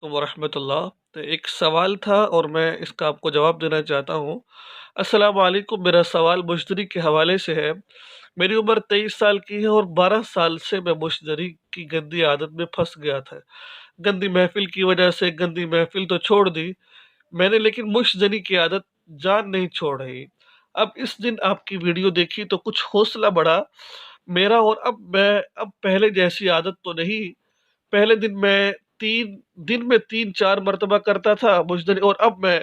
वरहमतुल्लाह। तो एक सवाल था और मैं इसका आपको जवाब देना चाहता हूँ। अस्सलाम वालेकुम, मेरा सवाल मुश्तरी के हवाले से है। मेरी उम्र 23 साल की है और 12 साल से मैं मुश्तरी की गंदी आदत में फँस गया था। गंदी महफ़िल की वजह से गंदी महफ़िल तो छोड़ दी मैंने, लेकिन मुश्तरी की आदत जान नहीं छोड़ रही। अब इस दिन आपकी वीडियो देखी तो कुछ हौसला बढ़ा मेरा, और अब पहले जैसी आदत तो नहीं। पहले दिन में 3-4 मर्तबा करता था मुजदरी, और अब मैं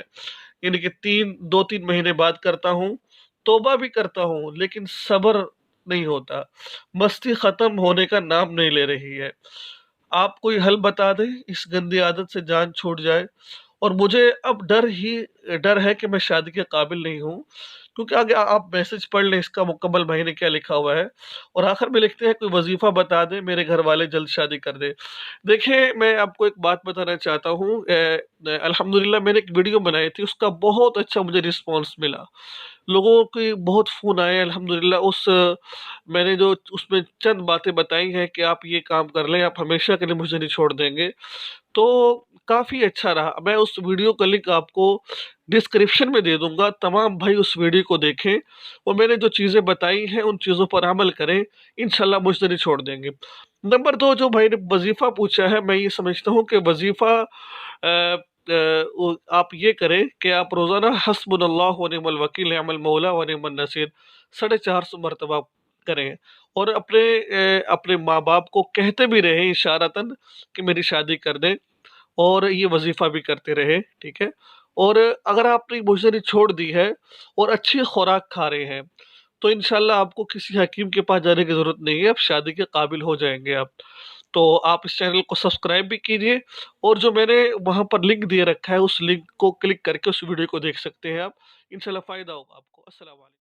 यानी कि 2-3 महीने बाद करता हूँ। तौबा भी करता हूँ लेकिन सब्र नहीं होता। मस्ती ख़त्म होने का नाम नहीं ले रही है। आप कोई हल बता दें इस गंदी आदत से जान छूट जाए। और मुझे अब डर है कि मैं शादी के काबिल नहीं हूँ, क्योंकि आगे आप मैसेज पढ़ लें इसका मुकम्मल महीने क्या लिखा हुआ है। और आखिर में लिखते हैं कोई वजीफ़ा बता दें, मेरे घर वाले जल्द शादी कर दें। देखिए, मैं आपको एक बात बताना चाहता हूँ। अल्हम्दुलिल्लाह मैंने एक वीडियो बनाई थी, उसका बहुत अच्छा मुझे रिस्पॉन्स मिला। लोगों के बहुत फ़ोन आए अल्हम्दुलिल्लाह। मैंने जो उसमें चंद बातें बताई हैं कि आप ये काम कर लें, आप हमेशा के लिए मुझे नहीं छोड़ देंगे, तो काफ़ी अच्छा रहा। मैं उस वीडियो का लिंक आपको डिस्क्रिप्शन में दे दूँगा, तमाम भाई उस वीडियो को देखें और मैंने जो चीज़ें बताई हैं, उन चीज़ों पर अमल करें, इंशाअल्लाह मुझे नहीं छोड़ देंगे। नंबर 2, जो भाई ने वज़ीफ़ा पूछा है, मैं ये समझता हूँ कि वज़ीफ़ा वो आप ये करें कि आप रोज़ाना हस्बुनल्लाह व निअमल वकील, निअमल मौला व निअमन नसीर 450 मर्तबा करें। और अपने माँ-बाप को कहते भी रहें इशारतन कि मेरी शादी कर दें, और ये वज़ीफ़ा भी करते रहें, ठीक है? और अगर आपने मुज़री छोड़ दी है और अच्छी खुराक खा रहे हैं, तो इंशाअल्लाह आपको किसी हकीम के पास जाने की ज़रूरत नहीं है, आप शादी के काबिल हो जाएँगे आप। तो आप इस चैनल को सब्सक्राइब भी कीजिए, और जो मैंने वहाँ पर लिंक दे रखा है, उस लिंक को क्लिक करके उस वीडियो को देख सकते हैं आप। इंशाअल्लाह फ़ायदा होगा आपको। अस्सलाम वालेकुम।